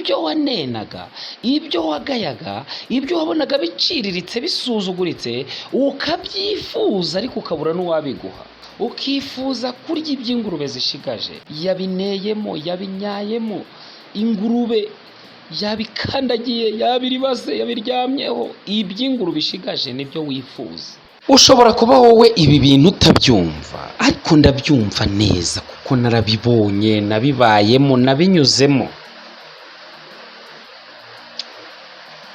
ibyo wanenaga, ibyo wagayaga, ibyo wabonaga biciriritse bisuzuguritse ukabyifuza ariko ukabura n'uwabiguha, ukifuza kurya iby'ingurube zishigaje, yabineyemo, yabinyayemo, ingurube yabikandagiye, yabiribase, yabiryamyeho, iby'ingurube ishigaje nibyo wifuza. Ushobora kuba wowe ibi bintu utabyumva, ariko ndabyumva neza kuko narabibonye, nabibayemo, nabinyuzemo.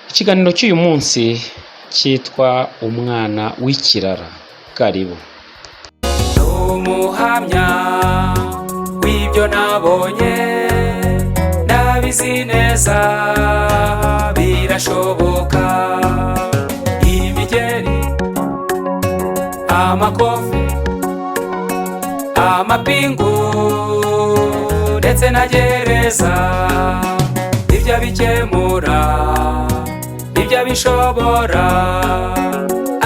Ikiganiro cy'uyu munsi cyitwa umwana w'ikirara. Karibu. Umuhamya w'ibyo nabonye, ndabizi neza birashoboka. Imigeri, amakofi, amapingu ndetse na gereza, ibyo bikemura, ibyo bishobora,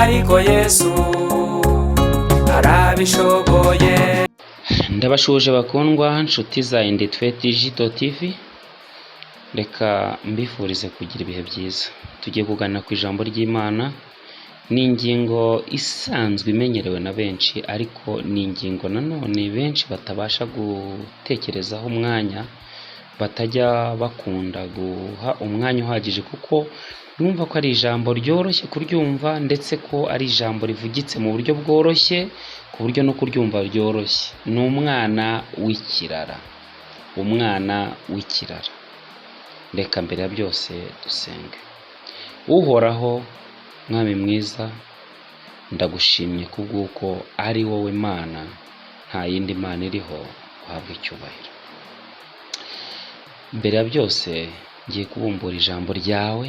ariko Yesu arabishoboye. Ndabashuje bakundwa nshuti za Inditwe Digital TV, reka mbifurize kugira ibihe byiza. Tugiye kuganira ku ijambo ry'Imana. Ni ingingo isanzwe imenyerewe na benshi, ariko ni ingingo nanone benshi batabasha gutekerezaho umwanya, batajya bakunda guha umwanya uhagije, kuko numva ko ari ijambo ryoroshye kuryumva, ndetse ko ari ijambo rivugitse mu buryo bworoshye, ku buryo no kuryumva ryoroshye. Ni umwana w'ikirara, umwana w'ikirara. Reka mbere ya byose dusenge. Uhoraho Mwami mwiza, ndagushimye kubw'uko ari wowe Mana, nta yindi Mana iriho, uhabwe icyubahiro. Mbere ya byose ngiye kubumbura ijambo ryawe,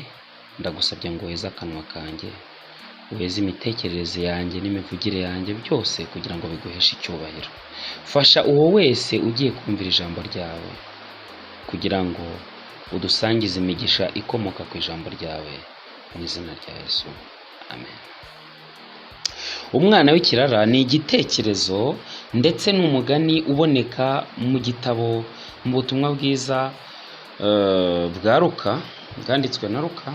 ndagusabye ngo uheze akanwa kanjye, uheze imitekerereze yanjye n'imivugire yanjye, byose kugira ngo biguheshe icyubahiro. Fasha uwo wese ugiye kumvira ijambo ryawe, kugira ngo udusangize imigisha ikomoka ku ijambo ryawe, mu izina rya Yesu, amen. Umwana w'ikirara ni igitekerezo ndetse n'umugani uboneka mu gitabo, mu butumwa bwiza bwa Luka, bwanditswe na Luka,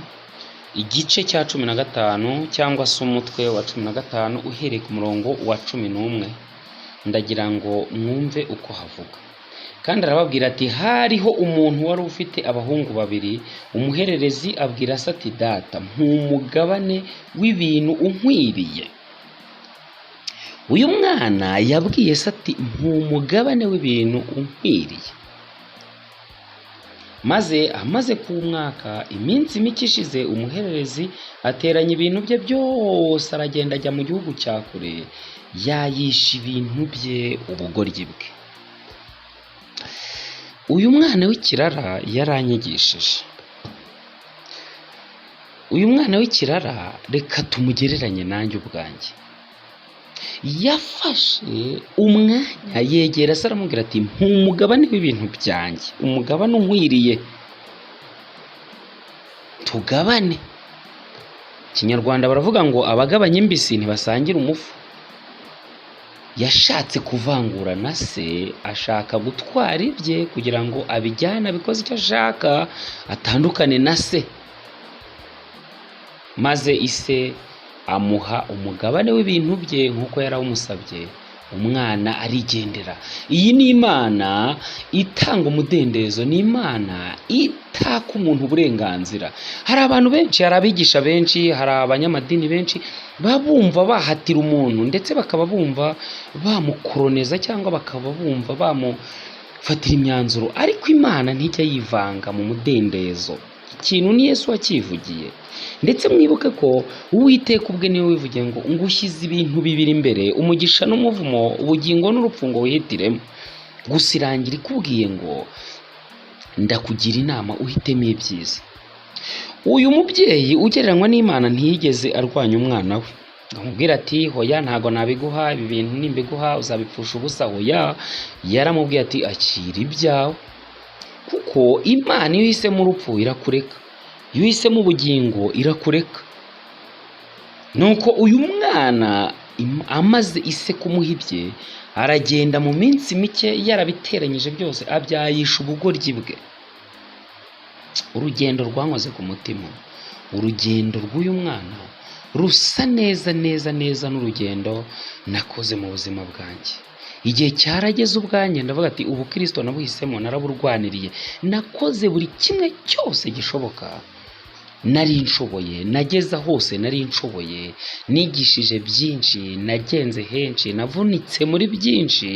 igice cya 15 cyangwa se umutwe wa 15 uhereye ku murongo wa 11. Ndagira ngo mwumve uko havuga. Kandi arababwira ati, hariho umuntu wari ufite abahungu babiri. Umuhererezi abwira se ati, data, umugabane w'ibintu unkwiriye. Uyu mwana yabwiye se ati, umugabane w'ibintu unkwiriye. Maze amaze ku mwaka, iminsi mike ishize, umuhererezi ateranya ibintu bye byose, aragenda ajya mu gihugu cya kure, yayisha ibintu bye ubugoryi bwe. Uyu mwana w'ikirara yaranyigishije. Uyu mwana w'ikirara reka tumugereranye nanjye ubwanjye. Yafashe umwanya yegera se aramubwira ati, umugabane w'ibintu byanjye, umugabane unkwiriye, tugabane. Kinyarwanda baravuga ngo abagabanya imbisi ntibasangira umufu. Yashatse kuvangura na se, ashaka gutwara ibye kugira ngo abijyane, abikoze icyo ashaka, atandukane na se. Maze ise amuha umugabane w'ibintu bye nk'uko yarawumusabye. Umwana arigendera. Iyi ni Imana itanga umudendezo, ni Imana itaka umuntu uburenganzira. Hari abantu benshi, hari abigisha benshi, hari abanyamadini benshi babumva bahatira umuntu, ndetse bakaba bumva bamukoroneza cyangwa bakaba bumva bamufatira imyanzuro, ariko Imana ntijya yivanga mu mudendezo. Ikintu ni Yesu wakivugiye. Ndetse mwibuke ko Uwiteka ubwe niwe wivugiye ngo, ngushyize ibintu bibiri imbere, umugisha n'umuvumo, ubugingo n'urupfu, ngo wihitiremo. Gusa irangira ikubwiye ngo, ndakugira inama uhitemo ibyiza. Uyu mubyeyi ugereranywa n'Imana ntiyigeze arwanya umwana we, amubwira ati, hoya ntago nabiguha, ibi bintu nimbiguha uzabipfusha ubusa. Hoya, yaramubwiye ati, akira ibyawe, kuko Imana iyo ihisemo urupfu irakureka, iyo ihisemo ubugingo irakureka. Nuko uyu mwana amaze ise kumuha ibye, aragenda mu minsi mike yarabiteranyije byose, abyayisha ubugoryi bwe. urugendo rwankoze ku mutima, urugendo rw'uyu mwana rusa neza neza neza n'urugendo nakoze mu buzima bwanjye. Igihe cyarageze ubwanjye ndavuga ati ubu Kristo nabuhisemo, naraburwaniriye, nakoze buri kimwe cyose gishoboka nari nshoboye, nageza hose nari nshoboye, nigishije byinshi, nagenze henshi, navunitse muri byinshi,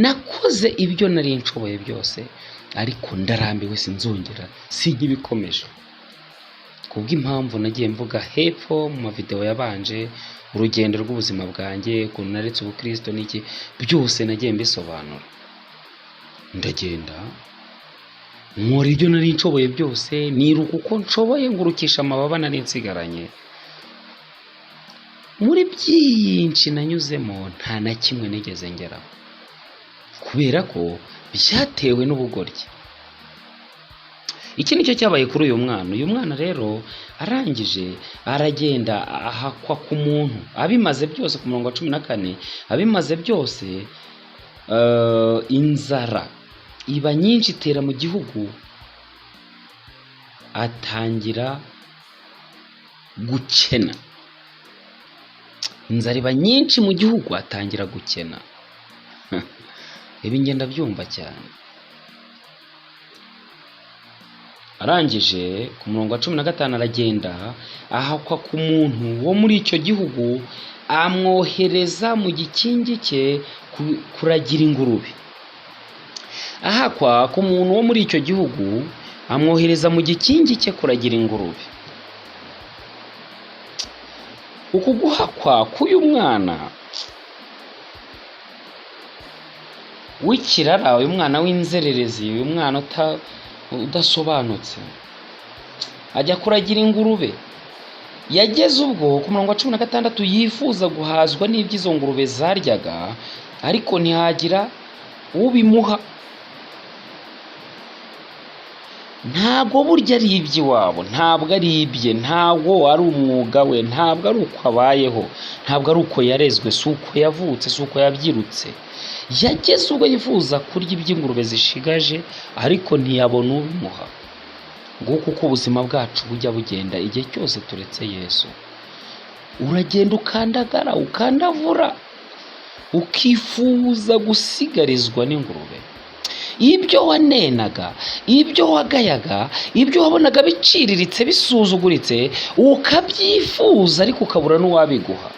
nakoze ibyo nari nshoboye byose, ariko ndarambiwe, sinzongera, sinkibikomeje. Kubw'impamvu nagiye mvuga hepfo mu mavideo yabanje, urugendo rw'ubuzima bwanjye, ukuntu naretse ubukristo n'iki, byose nagiye mbisobanura. Ndagenda nkora ibyo nari nshoboye byose, niruka uko nshoboye, ngurukisha amababa nari nsigaranye. Muri byinshi nanyuzemo nta na kimwe nigeze ngeraho, kubera ko byatewe n'ubugoryi. Iki nicyo cyabaye kuri uyu mwana. Uyu mwana rero arangije aragenda ahakwa ku muntu, abimaze byose, ku murongo wa 14, abimaze byose, inzara iba nyinshi itera mu gihugu, atangira gukena. Inzara iba nyinshi mu gihugu, atangira gukena. Ibi ngenda byumva cyane. Arangije ku murongo wa 15 aragenda ahakwa ku muntu wo muri icyo gihugu, amwohereza mu gikingi cye kuragira ingurube. Ahakwa ku muntu wo muri icyo gihugu, amwohereza mu gikingi cye kuragira ingurube. Uku guhakwa k'uyu mwana w'ikirara, uyu mwana w'inzererezi, uyu mwana udasobanutse, ajya kuragira ingurube. Yageze ubwo ku murongo wa 16 yifuza guhazwa n'iby'izo ngurube zaryaga, ariko ntihagira ubimuha. Ntabwo burya ari iby'iwabo, ntabwo ari ibye, ntabwo ari umwuga we, ntabwo ari uko abayeho, ntabwo ari uko yarezwe, si uko yavutse, si uko yabyirutse. Yageze ubwo yifuza kurya iby'ingurube zishigaje, ariko ntiyabona ubimuha. Nguko uko ubuzima bwacu bujya bugenda igihe cyose turetse Yesu. Uragenda ukandagara, ukandavura, ukifuza gusigarizwa n'ingurube. Ibyo wanenaga, ibyo wagayaga, ibyo wabonaga biciriritse, bisuzuguritse, ukabyifuza, ariko ukabura n'uwabiguha.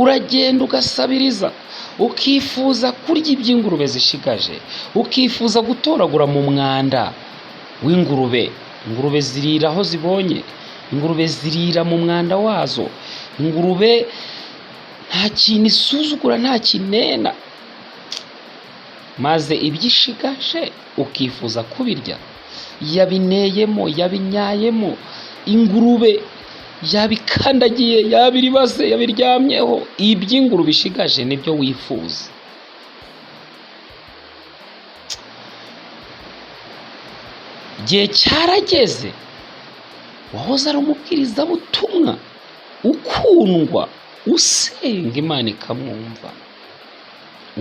Uragenda ugasabiriza, ukifuza kurya iby'ingurube zishigaje, ukifuza gutoragura mu mwanda w'ingurube. Ingurube zirira aho zibonye, ingurube zirira mu mwanda wazo, ingurube nta kintu isuzugura, nta kinena, maze ibyishigaje ukifuza kubirya. Yabineyemo, yabinyayemo, ingurube yabikandagiye, yabiribaze, yabiryamyeho. Iby'ingurube ishigaje nibyo wifuza. Igihe cyarageze, wahoze ari umubwirizabutumwa ukundwa, usenga Imana ikamwumva,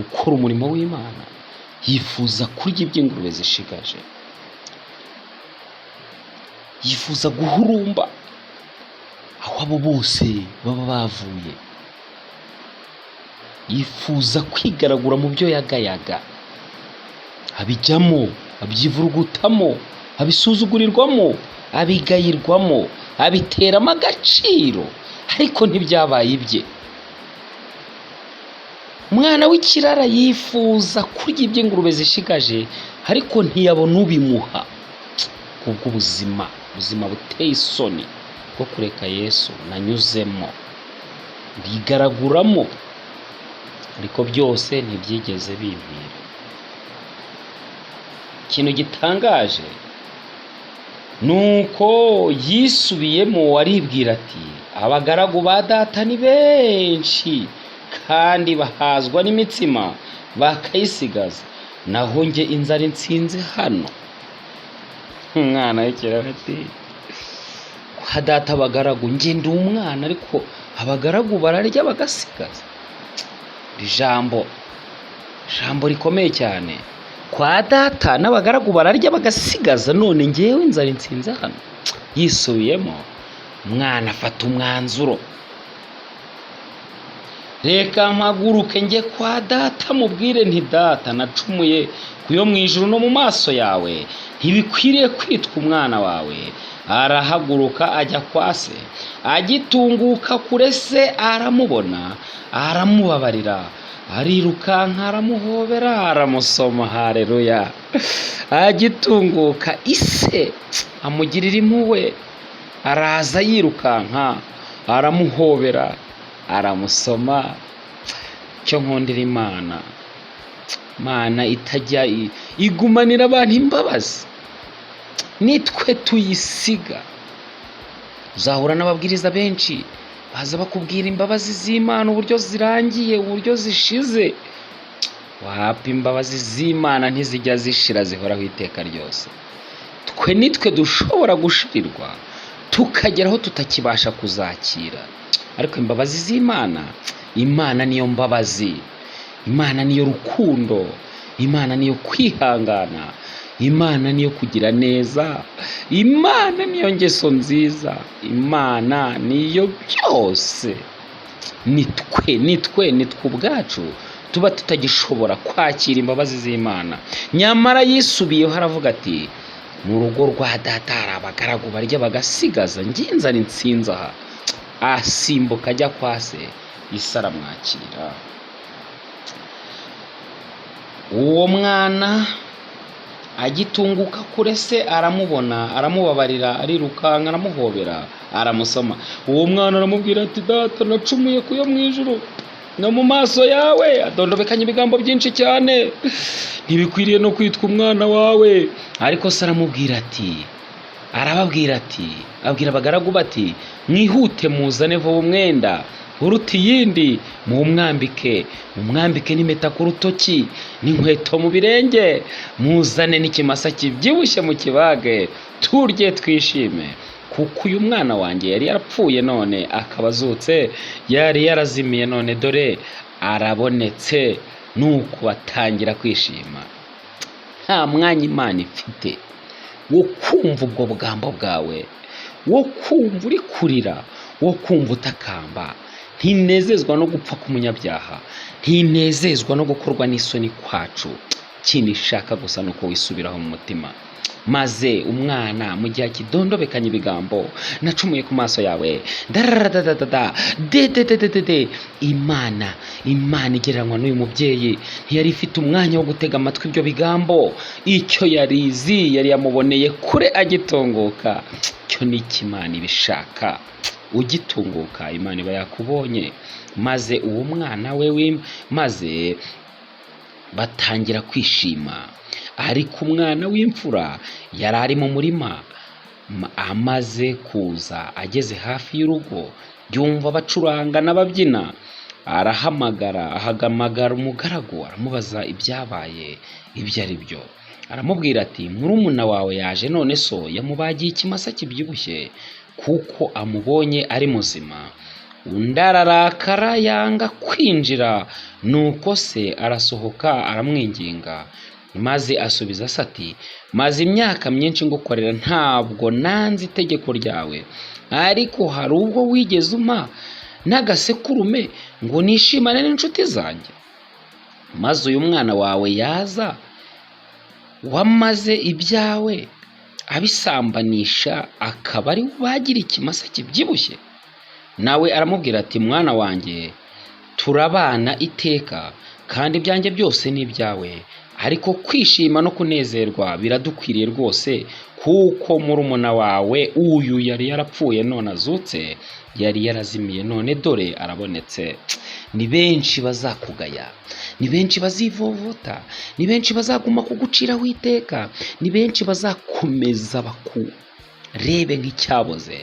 ukora umurimo w'Imana, yifuza kurya iby'ingurube zishigaje, yifuza guhurumba aho abo bose baba bavuye, yifuza kwigaragura mu byo yagayaga, abijyamo, abyivurugutamo, abisuzugurirwamo, abigayirwamo, abiteramo agaciro, ariko ntibyabaye ibye. Umwana w'ikirara yifuza kurya iby'ingurube zishigaje, ariko ntiyabona ubimuha. Kubw'ubuzima buteye isoni bwo kureka Yesu nanyuzemo, bigaraguramo, ariko byose ntibyigeze bimpira. Ikintu gitangaje nuko yisubiyemo, aribwira ati abagaragu ba data ni benshi kandi bahazwa n'imitsima bakayisigaza, naho nge inzara insinze hano. Umwana w'ikirara ati kwa data abagaragu, nge ndi umwana, ariko abagaragu bararya bagasigaza. Ijambo rikomeye cyane. kwa data n'abagaragu bararya bagasigaza, none ngewe inzara insinze hano. Yisubiyemo, umwana afata umwanzuro, reka mpaguruke njye kwa data mubwire nti data, nacumuye kuyo mu ijuru no mu maso yawe, ntibikwiriye kwitwa umwana wawe. Arahaguruka ajya kwa se, agitunguka kure se aramubona, aramubabarira, arirukanka aramuhobera, aramusoma. Haleluya! Agitunguka ise amugirira impuhwe, araza yirukanka aramuhobera, aramusoma. Cyo nkundira Imana, Imana itajya igumanira abantu imbabazi, nitwe tuyisiga. Uzahura n'ababwiriza benshi baza bakubwira imbabazi z'Imana uburyo zirangiye, uburyo zishize. Wapa, imbabazi z'Imana ntizijya zishira, zihoraho iteka ryose. Twe nitwe dushobora gushirirwa tukageraho tutakibasha kuzakira, ariko imbabazi z'Imana, Imana niyo mbabazi, Imana niyo rukundo, Imana niyo kwihangana, Imana niyo kugira neza, Imana niyo ngeso nziza, Imana niyo byose. Nitwe ubwacu tuba tutagishobora kwakira imbabazi z'Imana. Nyamara yisubiyeho aravuga ati, mu rugo rwa data hari abagaragu barya bagasigaza, njye inzara insinze aha. Asimbuka ajya kwa se, ise aramwakira. Uwo mwana agitunguka kure se aramubona, aramubabarira, arirukanka aramuhobera, aramusoma. Uwo mwana aramubwira ati, data, nacumuye kuyo mu ijuru no mu maso yawe. Adondobekanya ibigambo byinshi cyane, ntibikwiriye no kwitwa umwana wawe. Ariko se aramubwira ati, arababwira ati, abwira abagaragu bati, mwihute muzane vuba umwenda uruta iyindi, mumwambike n'impeta ku rutoki n'inkweto mu birenge, muzane n'ikimasa kibyibushye mu kibage, turye twishime, kuko uyu mwana wanjye yari yarapfuye none akaba azutse, yari yarazimiye none dore arabonetse. Nuko batangira kwishima. Nta mwanya Imana ifite wo kumva ubwo bugambo bwawe, wo kumva uri kurira, wo kumva utakamba. Ntinezezwa no gupfa k'umunyabyaha, ntinezezwa no gukorwa n'isoni kwacu. Ikindi ishaka gusa nuko wisubiraho mu mutima, maze umwana mu gihe akidondobekanya ibigambo, nacumuye ku maso yawe, Imana igereranywa n'uyu mubyeyi ntiyari ifite umwanya wo gutega amatwi ibyo bigambo. Icyo yarizi yari yamuboneye kure agitunguka. Cyo ni Imana ibishaka. Ugitunguka Imana iba yakubonye. Maze uwo mwana we maze batangira kwishima. Ariko umwana w'imfura yari ari mu murima. Amaze kuza, ageze hafi y'urugo, yumva bacuranga n'ababyina. Ahamagara umugaragu, aramubaza ibyabaye ibyo ari byo. Aramubwira ati, murumuna wawe yaje, none so yamubagiye ikimasa kibyibushye kuko amubonye ari muzima. Undi ararakara yanga kwinjira, nuko se arasohoka aramwinginga. Maze asubiza se ati, maze imyaka myinshi ngukorera, ntabwo nanze itegeko ryawe, ariko hari ubwo wigeze umpa n'agasekurume ngo nishimane n'inshuti zanjye. Maze uyu mwana wawe yaza, wamaze ibyawe abisambanisha, akaba ari bagira ikimasa kibyibushye. Nawe aramubwira ati, mwana wanjye, turabana iteka, kandi ibyanjye byose ni ibyawe, ariko kwishima no kunezerwa biradukwiriye rwose, kuko murumuna wawe uyu yari yarapfuye none azutse, yari yarazimiye none dore arabonetse. Ni benshi bazakugaya, ni benshi bazivovota, ni benshi bazaguma kuguciraho iteka, ni benshi bazakomeza bakurebe nk'icyaboze.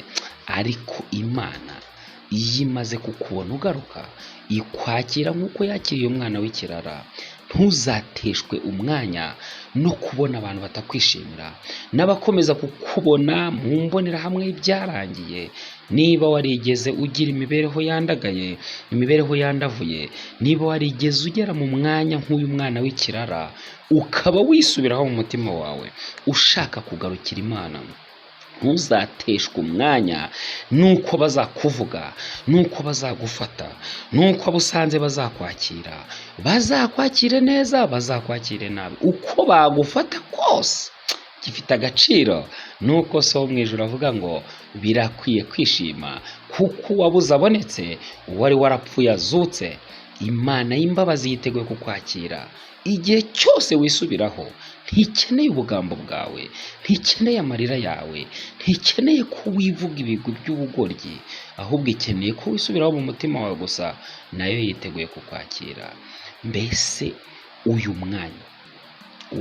Ariko Imana iyo imaze kukubona ugaruka, ikwakira nk'uko yakiriye umwana w'ikirara. Ntuzateshwe umwanya no kubona abantu batakwishimira, n'abakomeza kukubona mu mbonerahamwe y'ibyarangiye. niba warigeze ugira imibereho yandagaye, imibereho yandavuye, niba warigeze ugera mu mwanya nk'uyu mwana w'ikirara, ukaba wisubiraho mu mutima wawe ushaka kugarukira Imana, ntuzateshwe umwanya nuko bazakuvuga, nuko bazagufata, nuko abo usanze bazakwakira. Bazakwakire neza, bazakwakire nabi, uko bagufata kose gifite agaciro. Nuko so mu ijuru avuga ngo birakwiye kwishima kuko uwabuze abonetse, uwari warapfuye azutse. Imana y'imbabazi yiteguye kukwakira igihe cyose wisubiraho. Ntikeneye ubugambo bwawe, ntikeneye amarira yawe, ntikeneye ko wivuga ibigwi by'ubugoryi, ahubwo ikeneye ko wisubiraho mu mutima wawe gusa, nayo yiteguye kukwakira. Mbese uyu mwanya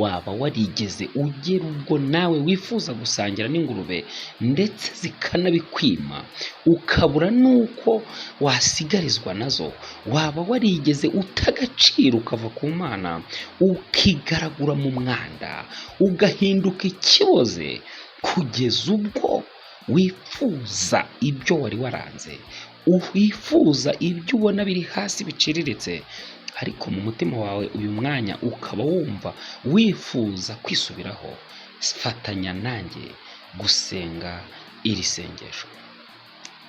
waba warigeze ugera ubwo nawe wifuza gusangira n'ingurube ndetse zikanabikwima, ukabura nuko wasigarizwa nazo? Waba warigeze uta agaciro ukava ku Mana, ukigaragura mu mwanda, ugahinduka ikiboze, kugeza ubwo wifuza ibyo wari waranze, wifuza ibyo ubona biri hasi biciriritse, ariko mu mutima wawe uyu mwanya ukaba wumva wifuza kwisubiraho? Fatanya nanjye gusenga iri sengesho.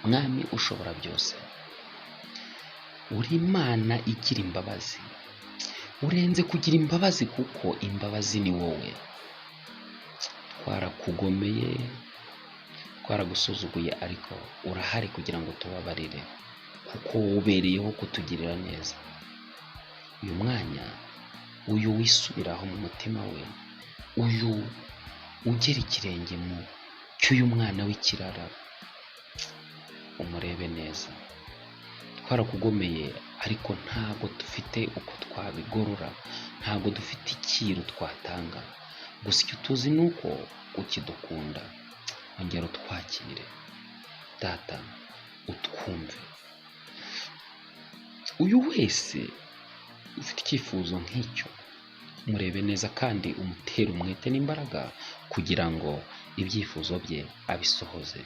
Mwami ushobora byose, uri Imana igira imbabazi, urenze kugira imbabazi kuko imbabazi ni wowe. Twarakugomeye, twaragusuzuguye, ariko urahari kugira ngo tubabarire kuko ubereyeho kutugirira neza. Uyu mwanya, uyu wisubiraho mu mutima we, uyu ugera ikirenge mu cy'uyu mwana w'ikirara, umurebe neza. Twarakugomeye ariko ntabwo dufite uko twabigorora, ntabwo dufite icyiru twatanga, gusa icyo tuzi ni uko ukidukunda. Ongera utwakire Data, utwumve. Uyu wese ufite icyifuzo nk'icyo, murebe neza kandi umutere umwete n'imbaraga kugira ngo ibyifuzo bye abisohoze.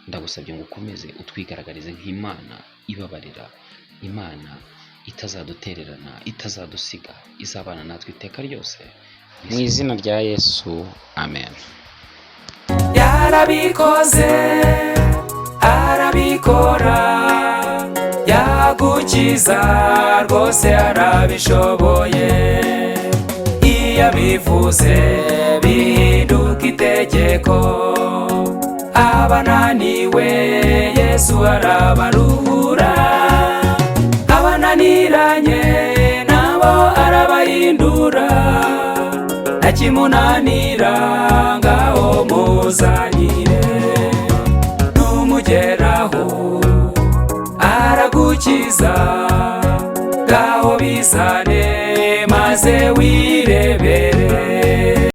Ndagusabye ngo ukomeze utwigaragarize nk'Imana ibabarira, Imana itazadutererana, itazadusiga, izabana natwe iteka ryose. Mu izina rya Yesu, amen. Yarabikoze, arabikora, yagukiza rwose arabishoboye. Iyo abivuze bihinduka itegeko, abananiwe Yesu arabaruhura, abananiranye nabo arabahindura. Ntakimunanira ngaho muzanire, numugeraho aragukiza, ngaho bizane maze wirebere.